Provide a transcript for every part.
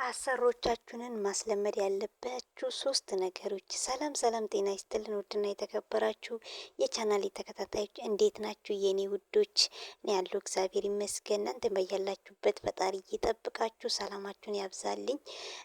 አሰሮቻችሁንን ማስለመድ ያለባችሁ ሶስት ነገሮች። ሰላም ሰላም፣ ጤና ይስጥልን ውድና የተከበራችሁ የቻናሌ ተከታታዮች እንዴት ናችሁ የኔ ውዶች? እኔ ያለው እግዚአብሔር ይመስገን። እናንተ በያላችሁበት ፈጣሪ እየጠብቃችሁ ሰላማችሁን ያብዛልኝ።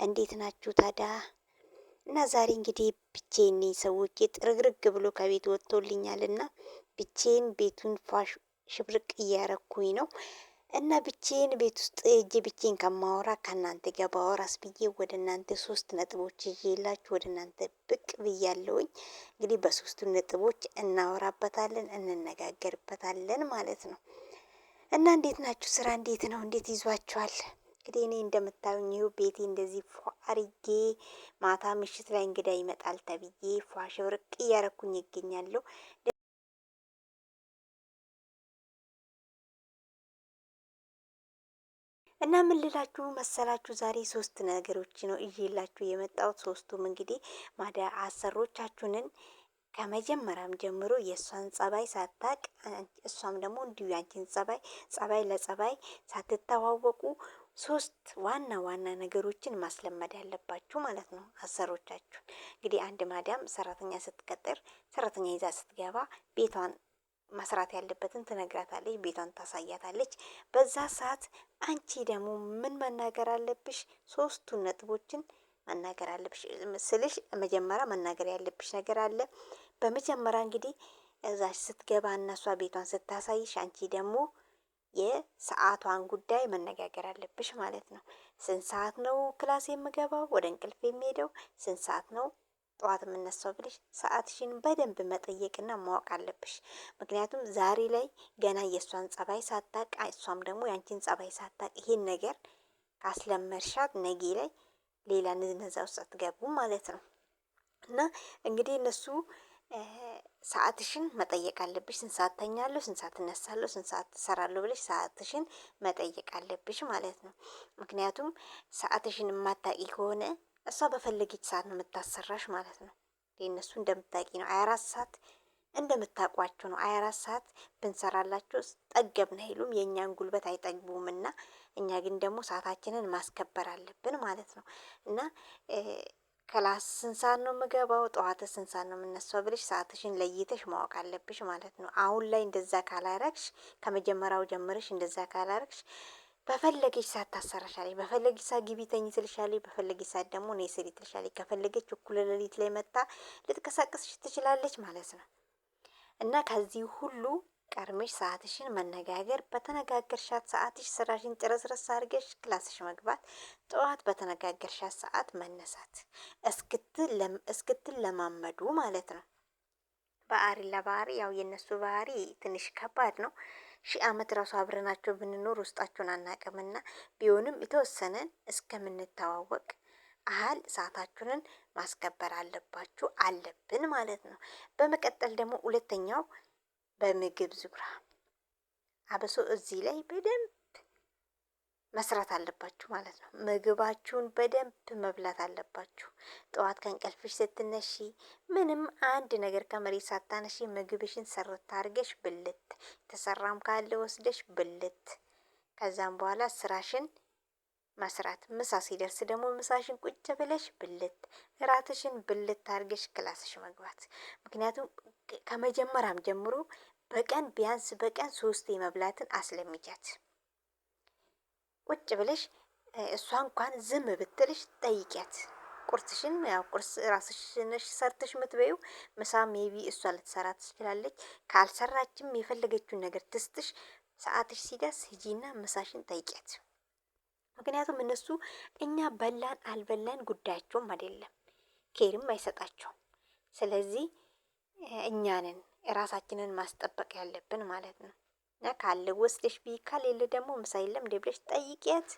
እንዴት ናችሁ ታዲያ? እና ዛሬ እንግዲህ ብቻዬን ነኝ። ሰዎች ጥርግርግ ብሎ ከቤት ወጥቶልኛልና ብቻዬን ቤቱን ፋሽ ሽብርቅ እያረኩኝ ነው። እና ብቻዬን ቤት ውስጥ እጄ ብቻዬን ከማወራ ከእናንተ ጋር ባወራስ ብዬ ወደ እናንተ ሶስት ነጥቦች ይዤላችሁ ወደ እናንተ ብቅ ብያለሁኝ። እንግዲህ በሶስቱ ነጥቦች እናወራበታለን፣ እንነጋገርበታለን ማለት ነው። እና እንዴት ናችሁ? ስራ እንዴት ነው? እንዴት ይዟችኋል? እንግዲህ እኔ እንደምታዩኝ ይኸው ቤቴ እንደዚህ ፏ አርጌ ማታ ምሽት ላይ እንግዳ ይመጣል ተብዬ ፏ ሽብርቅ እያረኩኝ ይገኛለሁ። እና ምን ልላችሁ መሰላችሁ ዛሬ ሶስት ነገሮች ነው ይዤላችሁ የመጣሁት። ሶስቱም እንግዲህ አሰሮቻችሁንን ከመጀመሪያም ጀምሮ የእሷን ጸባይ ሳታቅ እሷም ደግሞ እንዲሁ ያንቺን ጸባይ ለጸባይ ሳትተዋወቁ ሶስት ዋና ዋና ነገሮችን ማስለመድ ያለባችሁ ማለት ነው። አሰሮቻችሁ እንግዲህ አንድ ማዳም ሰራተኛ ስትቀጥር ሰራተኛ ይዛ ስትገባ ቤቷን መስራት ያለበትን ትነግራታለች፣ ቤቷን ታሳያታለች። በዛ ሰዓት አንቺ ደግሞ ምን መናገር አለብሽ? ሶስቱን ነጥቦችን መናገር አለብሽ ስልሽ መጀመሪያ መናገር ያለብሽ ነገር አለ። በመጀመሪያ እንግዲህ እዛሽ ስትገባ እነሷ ቤቷን ስታሳይሽ አንቺ ደግሞ የሰዓቷን ጉዳይ መነጋገር አለብሽ ማለት ነው። ስንት ሰዓት ነው ክላስ የምገባው? ወደ እንቅልፍ የሚሄደው ስንት ሰዓት ነው ጠዋት የምነሳው ብለሽ ሰዓትሽን በደንብ መጠየቅና ማወቅ አለብሽ። ምክንያቱም ዛሬ ላይ ገና የእሷን ጸባይ ሳታቅ እሷም ደግሞ ያንቺን ጸባይ ሳታቅ ይሄን ነገር ካስለመርሻት ነጌ ላይ ሌላ ንዝነዛ ውስጥ አትገቡም ማለት ነው። እና እንግዲህ እነሱ ሰዓትሽን መጠየቅ አለብሽ። ስንት ሰዓት ተኛለሁ፣ ስንት ሰዓት እነሳለሁ፣ ስንት ሰዓት እሰራለሁ ብለሽ ሰዓትሽን መጠየቅ አለብሽ ማለት ነው። ምክንያቱም ሰዓትሽን የማታቂ ከሆነ እሷ በፈለገች ሰዓት ነው የምታሰራሽ ማለት ነው። እነሱ እንደምታውቂ ነው 24 ሰዓት እንደምታውቋቸው ነው። 24 ሰዓት ብንሰራላቸው ጠገብን አይሉም፣ የእኛን ጉልበት አይጠግቡምና እኛ ግን ደግሞ ሰዓታችንን ማስከበር አለብን ማለት ነው። እና ክላስ ስንት ሰዓት ነው የምገባው፣ ጠዋት ስንት ሰዓት ነው የምነሳው ብለሽ ሰዓትሽን ለይተሽ ማወቅ አለብሽ ማለት ነው። አሁን ላይ እንደዛ ካላረግሽ፣ ከመጀመሪያው ጀምረሽ እንደዛ ካላረግሽ በፈለገች ሰዓት ታሰራሻለች። በፈለገች ሰዓት ግቢ ተኝ ትልሻለች። በፈለገች ሰዓት ደግሞ ነይ ስሪ ትልሻለች። ከፈለገች እኩለ ሌሊት ላይ መጣ ልትቀሳቀስሽ ትችላለች ማለት ነው። እና ከዚህ ሁሉ ቀርመሽ ሰዓትሽን መነጋገር፣ በተነጋገርሻት ሰዓትሽ ስራሽን ጭረስረስ አድርገሽ ክላስሽ መግባት፣ ጠዋት በተነጋገርሻት ሰዓት መነሳት እስክትል ለማመዱ ማለት ነው። ባህሪ ለባህሪ ያው የነሱ ባህሪ ትንሽ ከባድ ነው። 1000 ዓመት ራሱ አብረናቸው ብንኖር ውስጣቸውን አናቅምና ቢሆንም የተወሰነን እስከምንተዋወቅ አህል ሰዓታችሁንን ማስከበር አለብን ማለት ነው። በመቀጠል ደግሞ ሁለተኛው በምግብ ዙሪያ አብሶ እዚህ ላይ በደንብ መስራት አለባችሁ ማለት ነው። ምግባችሁን በደንብ መብላት አለባችሁ። ጠዋት ከእንቅልፍሽ ስትነሺ ምንም አንድ ነገር ከመሬት ሳታነሺ ምግብሽን ሰርት አድርገሽ ብልት፣ ተሰራም ካለ ወስደሽ ብልት። ከዛም በኋላ ስራሽን መስራት፣ ምሳ ሲደርስ ደግሞ ምሳሽን ቁጭ ብለሽ ብልት፣ እራትሽን ብልት አድርገሽ ክላስሽ መግባት። ምክንያቱም ከመጀመሪያም ጀምሮ በቀን ቢያንስ በቀን 3 መብላትን አስለምጃት። ቁጭ ብለሽ እሷ እንኳን ዝም ብትልሽ ጠይቂያት። ቁርስሽን ያው ቁርስ ራስሽ ነሽ ሰርተሽ የምትበይው። ምሳ ሜቢ እሷ ልትሰራ ትችላለች። ካልሰራችም የፈለገችውን ነገር ትስጥሽ። ሰዓትሽ ሲደርስ ሂጂና ምሳሽን ጠይቂያት። ምክንያቱም እነሱ እኛ በላን አልበላን ጉዳያቸውም አይደለም፣ ኬርም አይሰጣቸውም። ስለዚህ እኛንን ራሳችንን ማስጠበቅ ያለብን ማለት ነው። ካለ ወስደሽ ቢ ከሌለ ደግሞ ምሳ የለም እንደ ብለሽ ጠይቂያት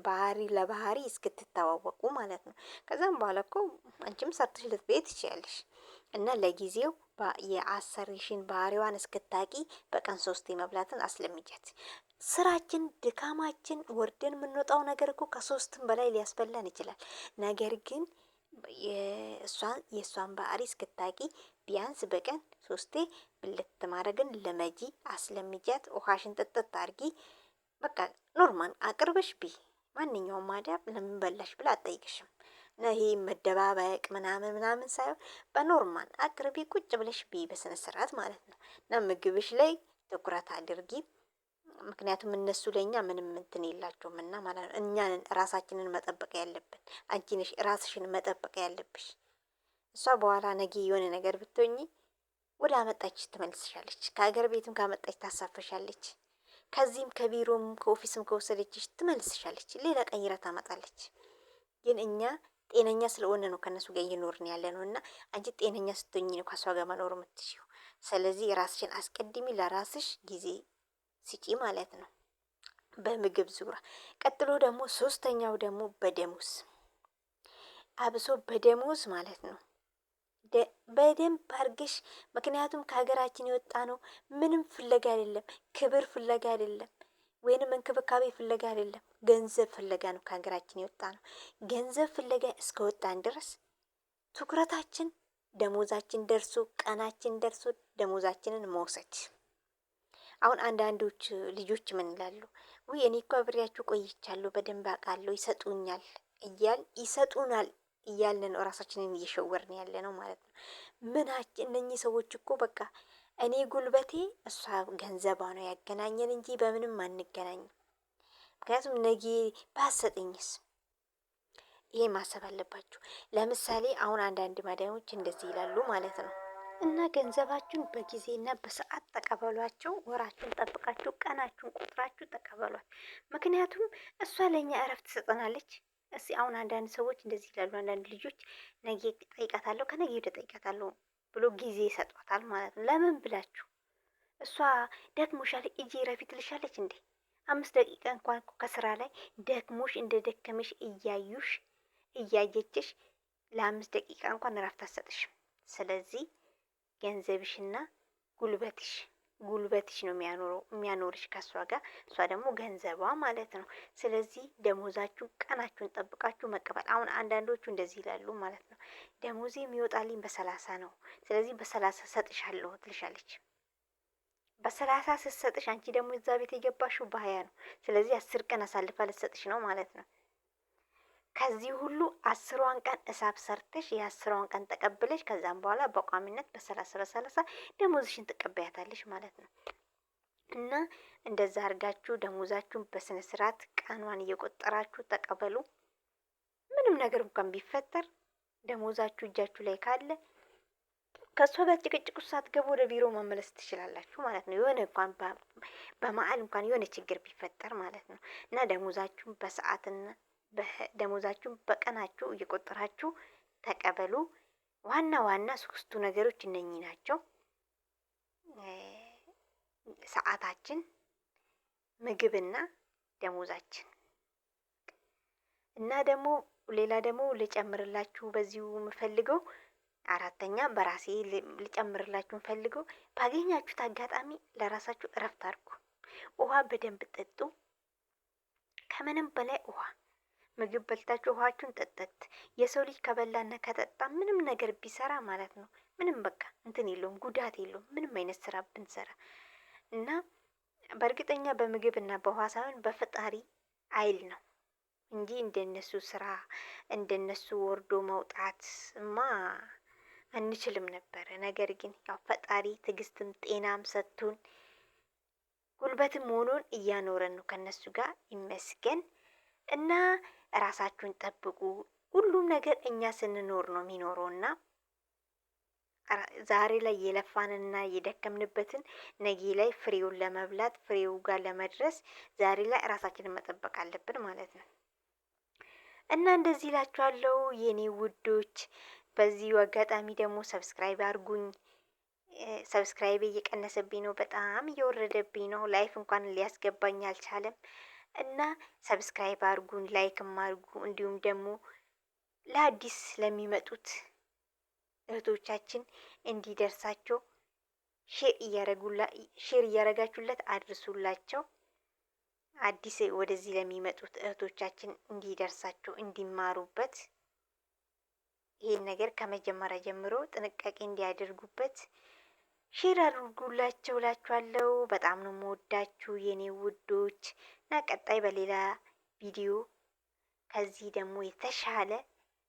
ባህሪ ለባህሪ እስክትተዋወቁ ማለት ነው። ከዛም በኋላ እኮ አንቺም ሰርተሽ ልትበይ ትችያለሽ። እና ለጊዜው የአሰሪሽን ባህሪዋን እስክታቂ በቀን 3 መብላትን አስለምጃት። ስራችን ድካማችን ወርደን የምንወጣው ነገር እኮ ከ3 በላይ ሊያስበላን ይችላል። ነገር ግን የእሷን ባህሪ እስክታቂ ቢያንስ በቀን 3 ብልት ማድረግን ልመጂ፣ አስለምጃት። ውሃሽን ጥጥት አድርጊ። በቃ ኖርማል አቅርበሽ ቢ ማንኛውም ማዳም ለምን በላሽ ብላ አትጠይቅሽም። ይሄ መደባበቅ ምናምን ምናምን ሳይሆን በኖርማል አቅርቢ፣ ቁጭ ብለሽ ብይ በስነ ስርዓት ማለት ነው። እና ምግብሽ ላይ ትኩረት አድርጊ። ምክንያቱም እነሱ ለእኛ ምንም እንትን የላቸውም እና ማለት ነው። እኛን ራሳችንን መጠበቅ ያለብን፣ አንቺ ነሽ ራስሽን መጠበቅ ያለብሽ። እሷ በኋላ ነገ የሆነ ነገር ብትሆኚ ወደ አመጣች ትመልስሻለች። ከሀገር ቤትም ካመጣች ታሳፍሻለች። ከዚህም ከቢሮም ከኦፊስም ከወሰደችሽ ትመልስሻለች። ሌላ ቀይራ ታመጣለች። ግን እኛ ጤነኛ ስለሆነ ነው ከነሱ ጋር እየኖርን ያለ ነው። እና አንቺ ጤነኛ ስትሆኚ ነው ከሷ ጋር መኖር የምትችይው። ስለዚህ ራስሽን አስቀድሚ፣ ለራስሽ ጊዜ ስጪ ማለት ነው። በምግብ ዙሪያ ቀጥሎ ደግሞ ሶስተኛው ደግሞ በደሞዝ፣ አብሶ በደሞዝ ማለት ነው። በደንብ አድርገሽ፣ ምክንያቱም ከሀገራችን የወጣ ነው ምንም ፍለጋ አይደለም፣ ክብር ፍለጋ አይደለም፣ ወይንም እንክብካቤ ፍለጋ አይደለም፣ ገንዘብ ፍለጋ ነው ከሀገራችን የወጣ ነው። ገንዘብ ፍለጋ እስከወጣን ድረስ ትኩረታችን ደሞዛችን ደርሶ ቀናችን ደርሶ ደሞዛችንን መውሰድ። አሁን አንዳንዶች ልጆች ምን ይላሉ? ውይ እኔ እኮ አብሬያችሁ ቆይቻለሁ በደንብ አውቃለሁ ይሰጡኛል ይሰጡናል እያልን ነው ራሳችንን እየሸወርን ያለ ነው ማለት ነው። ምናችን እነኚህ ሰዎች እኮ በቃ እኔ ጉልበቴ እሷ ገንዘቧ ነው ያገናኘን እንጂ በምንም አንገናኝም። ምክንያቱም ነገ ባሰጠኝስ? ይሄ ማሰብ አለባችሁ። ለምሳሌ አሁን አንዳንድ ማዳሞች እንደዚህ ይላሉ ማለት ነው። እና ገንዘባችሁን በጊዜና በሰዓት ተቀበሏቸው። ወራችሁን ጠብቃችሁ ቀናችሁን ቆጥራችሁ ተቀበሏት። ምክንያቱም እሷ ለእኛ እረፍት ትሰጠናለች። እስቲ አሁን አንዳንድ ሰዎች እንደዚህ ይላሉ። አንዳንድ ልጆች ነገ ጠይቃታለሁ ከነገ ወደ ጠይቃታለሁ ብሎ ጊዜ ይሰጧታል ማለት ነው። ለምን ብላችሁ? እሷ ደክሞሻል እጂ ረፊ ትልሻለች እንዴ? 5 ደቂቃ እንኳን ከስራ ላይ ደክሞሽ እንደ ደከመሽ እያዩሽ እያየችሽ ለ5 ደቂቃ እንኳን እረፍት አትሰጥሽም። ስለዚህ ገንዘብሽና ጉልበትሽ ነው የሚያኖርሽ ከእሷ ጋር፣ እሷ ደግሞ ገንዘቧ ማለት ነው። ስለዚህ ደሞዛችሁን ቀናችሁን ጠብቃችሁ መቀበል። አሁን አንዳንዶቹ እንደዚህ ይላሉ ማለት ነው። ደሞዜ የሚወጣልኝ በ30 ነው፣ ስለዚህ በ30 ሰጥሻለሁ ትልሻለች። በ30 ስትሰጥሽ አንቺ ደግሞ እዛ ቤት የገባሽው በ20 ነው። ስለዚህ 10 ቀን አሳልፋ ልትሰጥሽ ነው ማለት ነው። ከዚህ ሁሉ 10ዋን ቀን እሳብ ሰርተሽ የ10ዋን ቀን ተቀብለሽ ከዛም በኋላ በቋሚነት በ30 ደሞዝሽን ትቀበያታለሽ ማለት ነው። እና እንደዛ አድርጋችሁ ደሞዛችሁን በስነ ስርዓት ቀኗን እየቆጠራችሁ ተቀበሉ። ምንም ነገር እንኳን ቢፈጠር ደሞዛችሁ እጃችሁ ላይ ካለ ከእሷ ጋር ጭቅጭቅ ውስጥ ሳትገቡ ወደ ቢሮ መመለስ ትችላላችሁ ማለት ነው። የሆነ እንኳን በመሀል እንኳን የሆነ ችግር ቢፈጠር ማለት ነው። እና ደሞዛችሁን በሰዓትና ደሞዛችሁን በቀናችሁ እየቆጠራችሁ ተቀበሉ። ዋና ዋና 3ቱ ነገሮች እነኚህ ናቸው። ሰዓታችን፣ ምግብና ደሞዛችን። እና ደግሞ ሌላ ደግሞ ልጨምርላችሁ በዚሁ የምፈልገው 4ኛ በራሴ ልጨምርላችሁ የምፈልገው ባገኛችሁት አጋጣሚ ለራሳችሁ እረፍት አድርጉ። ውሃ በደንብ ጠጡ። ከምንም በላይ ውሃ። ምግብ በልታችሁ ውሃችሁን ጠጠት። የሰው ልጅ ከበላና ከጠጣ ምንም ነገር ቢሰራ ማለት ነው ምንም በቃ እንትን የለውም፣ ጉዳት የለውም ምንም አይነት ስራ ብንሰራ። እና በእርግጠኛ በምግብ እና በውሃ ሳይሆን በፈጣሪ ኃይል ነው እንጂ እንደነሱ ስራ እንደነሱ ወርዶ መውጣትማ አንችልም ነበረ። ነገር ግን ያው ፈጣሪ ትዕግስትም ጤናም ሰጥቶን ጉልበትም ሆኖን እያኖረን ነው ከነሱ ጋር ይመስገን። እና ራሳችሁን ጠብቁ። ሁሉም ነገር እኛ ስንኖር ነው የሚኖረውና ዛሬ ላይ የለፋንና የደከምንበትን ነገ ላይ ፍሬውን ለመብላት ፍሬው ጋር ለመድረስ ዛሬ ላይ ራሳችንን መጠበቅ አለብን ማለት ነው። እና እንደዚህ እላችኋለሁ የኔ ውዶች። በዚሁ አጋጣሚ ደግሞ ሰብስክራይብ አድርጉኝ። ሰብስክራይብ እየቀነሰብኝ ነው፣ በጣም እየወረደብኝ ነው። ላይፍ እንኳን ሊያስገባኝ አልቻለም። እና ሰብስክራይብ አድርጉን፣ ላይክም አድርጉ። እንዲሁም ደግሞ ለአዲስ ለሚመጡት እህቶቻችን እንዲደርሳቸው ሼር እያረጋችሁለት አድርሱላቸው። አዲስ ወደዚህ ለሚመጡት እህቶቻችን እንዲደርሳቸው እንዲማሩበት ይሄን ነገር ከመጀመሪያ ጀምሮ ጥንቃቄ እንዲያደርጉበት ሼር አድርጉላቸው እላችኋለሁ። በጣም ነው የምወዳችሁ የኔ ውዶች እና ቀጣይ በሌላ ቪዲዮ ከዚህ ደግሞ የተሻለ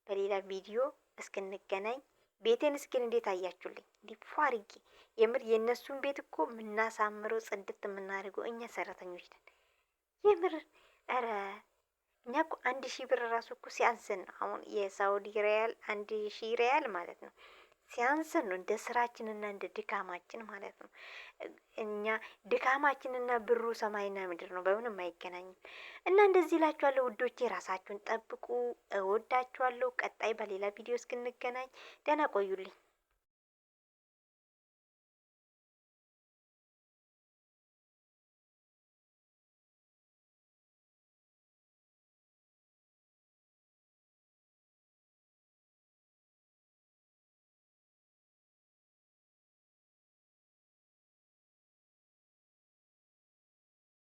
በሌላ ቪዲዮ እስክንገናኝ ቤቴን እስኪን እንዴት አያችሁልኝ? እንዲህ ፏ አድርጌ የምር የእነሱን ቤት እኮ የምናሳምረው ጽድት የምናደርገው እኛ ሰራተኞች ነን። የምር ኧረ እኛ እኮ 1,000 ብር ራሱ እኮ ሲያንስን ነው። አሁን የሳውዲ ሪያል 1,000 ሪያል ማለት ነው ሲያንስን ነው፣ እንደ ስራችንና እንደ ድካማችን ማለት ነው። እኛ ድካማችንና ብሩ ሰማይና ምድር ነው፣ በምንም አይገናኝም። እና እንደዚህ እላችኋለሁ ውዶቼ፣ ራሳችሁን ጠብቁ። እወዳችኋለሁ። ቀጣይ በሌላ ቪዲዮ እስክንገናኝ ደህና ቆዩልኝ።